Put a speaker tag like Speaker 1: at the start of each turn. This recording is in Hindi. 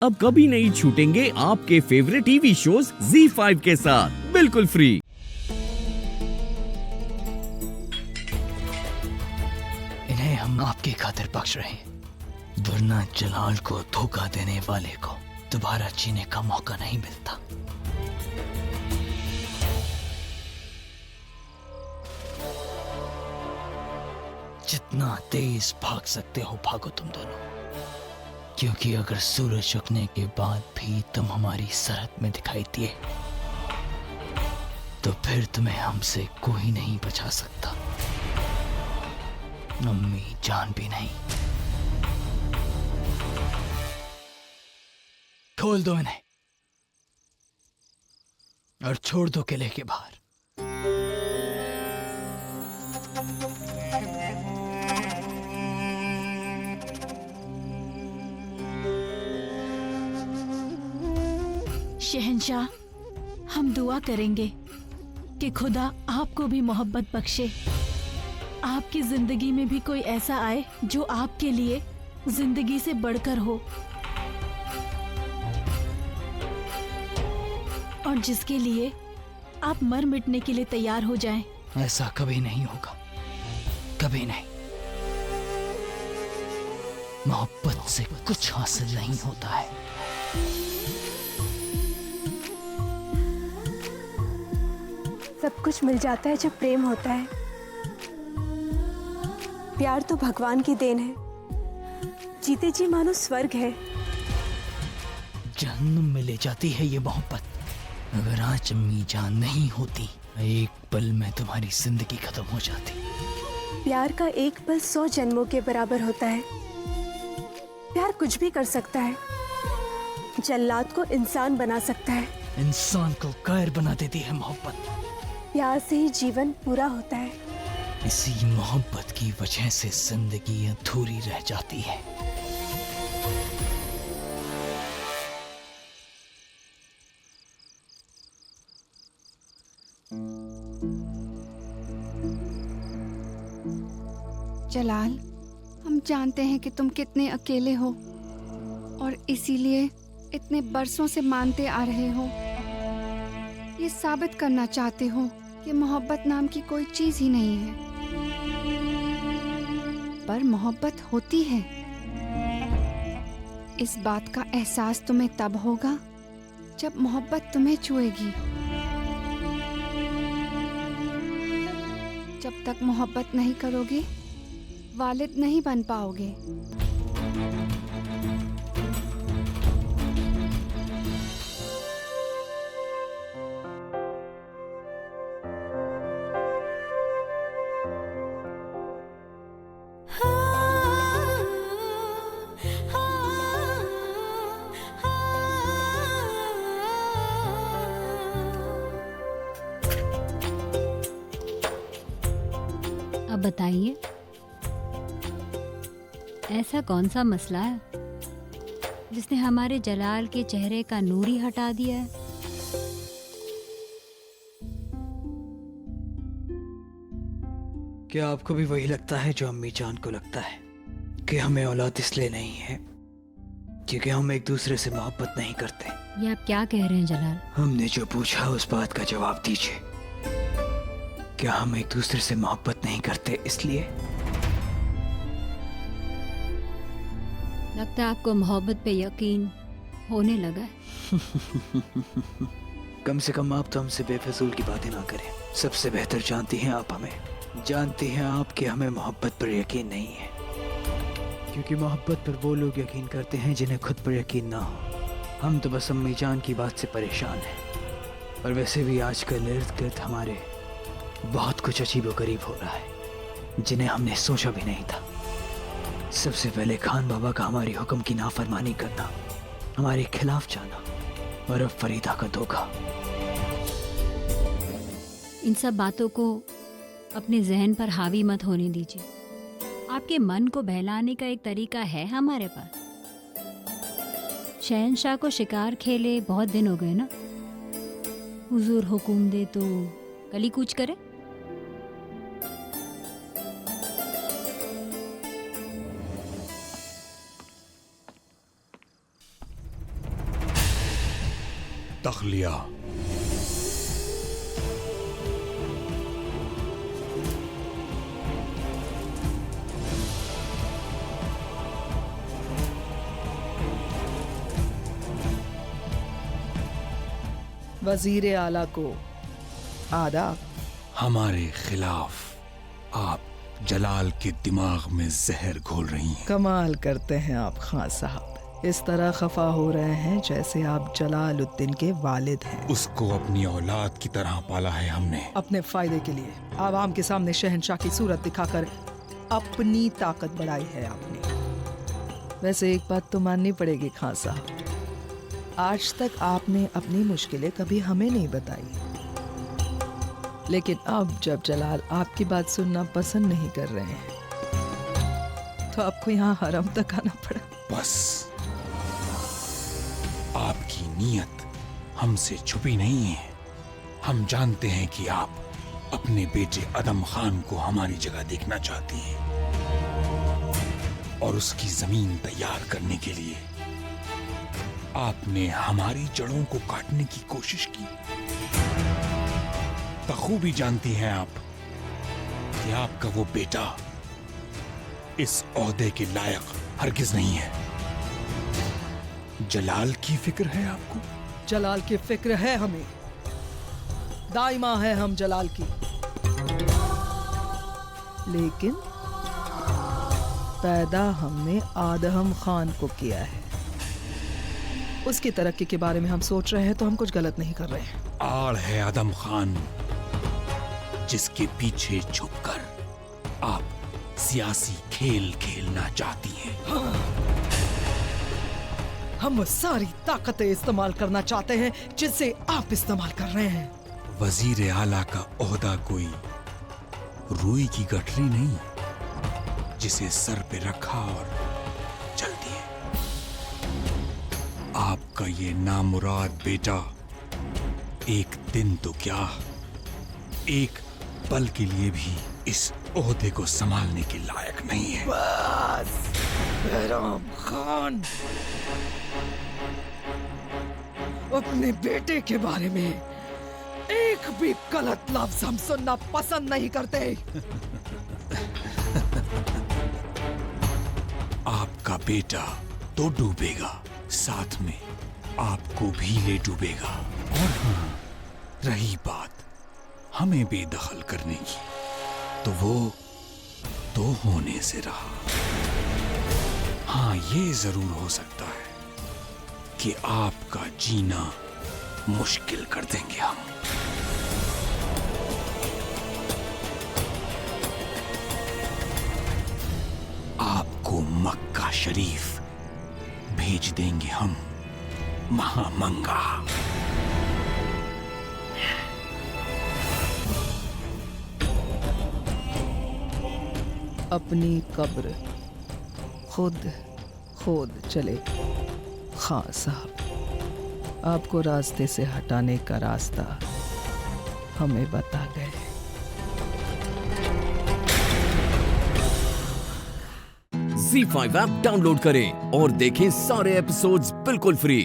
Speaker 1: अब कभी नहीं छूटेंगे आपके फेवरेट टीवी शोज ZEE5 के साथ बिल्कुल फ्री।
Speaker 2: इन्हें हम आपकी खातिर बख्श रहे हैं, वरना जलाल को धोखा देने वाले को दोबारा जीने का मौका नहीं मिलता। जितना तेज भाग सकते हो भागो तुम दोनों, क्योंकि अगर सूरज उगने के बाद भी तुम हमारी सरहद में दिखाई दिए तो फिर तुम्हें हमसे कोई नहीं बचा सकता, अम्मी जान भी नहीं। खोल दो इन्हें और छोड़ दो किले के बाहर।
Speaker 3: शहंशाह, हम दुआ करेंगे कि खुदा आपको भी मोहब्बत बख्शे, आपकी जिंदगी में भी कोई ऐसा आए जो आपके लिए जिंदगी से बढ़कर हो और जिसके लिए आप मर मिटने के लिए तैयार हो जाएं।
Speaker 2: ऐसा कभी नहीं होगा, कभी नहीं। मोहब्बत से कुछ हासिल नहीं होता है।
Speaker 4: सब कुछ मिल जाता है जब प्रेम होता है। प्यार तो भगवान की देन है, जीते जी मानो स्वर्ग है।
Speaker 2: जन्म में ले जाती है ये मोहब्बत। अगर आज अम्मी जान नहीं होती, एक पल में तुम्हारी जिंदगी खत्म हो जाती।
Speaker 4: प्यार का एक पल 100 जन्मों के बराबर होता है। प्यार कुछ भी कर सकता है, जल्लाद को इंसान बना सकता है।
Speaker 2: इंसान को कायर बना देती है मोहब्बत।
Speaker 4: प्यार से ही जीवन पूरा होता है।
Speaker 2: इसी मोहब्बत की वजह से जिंदगी अधूरी रह जाती है।
Speaker 5: जलाल, हम जानते हैं कि तुम कितने अकेले हो और इसीलिए इतने बरसों से मानते आ रहे हो। ये साबित करना चाहते हो कि मोहब्बत नाम की कोई चीज ही नहीं है, पर मोहब्बत होती है। इस बात का एहसास तुम्हें तब होगा जब मोहब्बत तुम्हें छुएगी। जब तक मोहब्बत नहीं करोगे, वालिद नहीं बन पाओगे।
Speaker 6: अब बताइए, ऐसा कौन सा मसला है जिसने हमारे जलाल के चेहरे का नूर ही हटा दिया है?
Speaker 2: क्या आपको भी वही लगता है जो अम्मी जान को लगता है, कि हमें औलाद इसलिए नहीं है क्योंकि हम एक दूसरे से मोहब्बत नहीं करते?
Speaker 6: ये आप क्या कह रहे हैं जलाल?
Speaker 2: हमने जो पूछा उस बात का जवाब दीजिए। क्या हम एक दूसरे से मोहब्बत नहीं करते इसलिए?
Speaker 6: लगता है आपको मोहब्बत पे यकीन होने लगा है।
Speaker 2: कम से कम आप तो हमसे बेफजूल की बातें ना करें। सबसे बेहतर जानती हैं आप हमें, जानती हैं आप कि हमें मोहब्बत पर यकीन नहीं है, क्योंकि मोहब्बत पर वो लोग यकीन करते हैं जिन्हें खुद पर यकीन ना हो। हम तो बस अम्मी जान की बात से परेशान हैं, और वैसे भी आजकल इर्द गिर्द हमारे बहुत कुछ अजीबोगरीब हो रहा है जिन्हें हमने सोचा भी नहीं था। सबसे पहले खान बाबा का हमारी हुक्म की नाफरमानी करना, हमारे खिलाफ जाना, और अब फरीदा का धोखा।
Speaker 6: इन सब बातों को अपने जहन पर हावी मत होने दीजिए। आपके मन को बहलाने का एक तरीका है हमारे पास। शहंशाह को शिकार खेले बहुत दिन हो गए ना। हुजूर हुकुम दे तो कली कूच करे।
Speaker 7: तख्लिया।
Speaker 8: वजीर आला को आदाब।
Speaker 7: हमारे खिलाफ आप जलाल के दिमाग में जहर घोल रही हैं।
Speaker 8: कमाल करते हैं आप खान साहब, इस तरह खफा हो रहे हैं जैसे आप जलालुद्दीन के वालिद हैं।
Speaker 7: उसको अपनी औलाद की तरह पाला है हमने।
Speaker 8: अपने फायदे के लिए आवाम के सामने शहंशाह की सूरत दिखाकर अपनी ताकत बढ़ाई है आपने। वैसे एक बात तो माननी पड़ेगी खान साहब, आज तक आपने अपनी मुश्किलें कभी हमें नहीं बताई, लेकिन अब जब जलाल आपकी बात सुनना पसंद नहीं कर रहे हैं तो आपको यहाँ हरम तक आना पड़ा।
Speaker 7: बस आपकी नीयत हमसे छुपी नहीं है। हम जानते हैं कि आप अपने बेटे अदम खान को हमारी जगह देखना चाहती हैं और उसकी जमीन तैयार करने के लिए आपने हमारी जड़ों को काटने की कोशिश की। बखूबी जानती हैं आप कि आपका वो बेटा इस ओहदे के लायक हरगिज नहीं है। जलाल की फिक्र है आपको?
Speaker 8: जलाल की फिक्र है हमें, दाइमा है हम जलाल की, लेकिन पैदा हमने आदम खान को किया है। उसकी तरक्की के बारे में हम सोच रहे हैं तो हम कुछ गलत नहीं कर रहे हैं।
Speaker 7: आड़ है आदम खान जिसके पीछे छुपकर आप सियासी खेल खेलना चाहती हैं।
Speaker 8: हम वो सारी ताकतें इस्तेमाल करना चाहते हैं जिसे आप इस्तेमाल कर रहे हैं।
Speaker 7: वजीर आला का ओहदा कोई रुई की गठरी नहीं जिसे सर पे रखा और चल दिए। आपका ये नामुराद बेटा एक दिन तो क्या, एक पल के लिए भी इस ओहदे को संभालने के लायक नहीं है।
Speaker 8: बस बहराम खान, अपने बेटे के बारे में एक भी गलत लफ्ज हम सुनना पसंद नहीं करते।
Speaker 7: आपका बेटा तो डूबेगा, साथ में आपको भी ले डूबेगा। और हाँ, रही बात हमें बेदखल करने की, तो वो तो होने से रहा। हाँ, ये जरूर हो सकता है कि आपका जीना मुश्किल कर देंगे हम। आपको मक्का शरीफ भेज देंगे हम महामंगा।
Speaker 8: अपनी कब्र खुद खोद चले खान साहब, आपको रास्ते से हटाने का रास्ता हमें बता गए।
Speaker 1: ZEE5 ऐप डाउनलोड करें और देखें सारे एपिसोड्स बिल्कुल फ्री।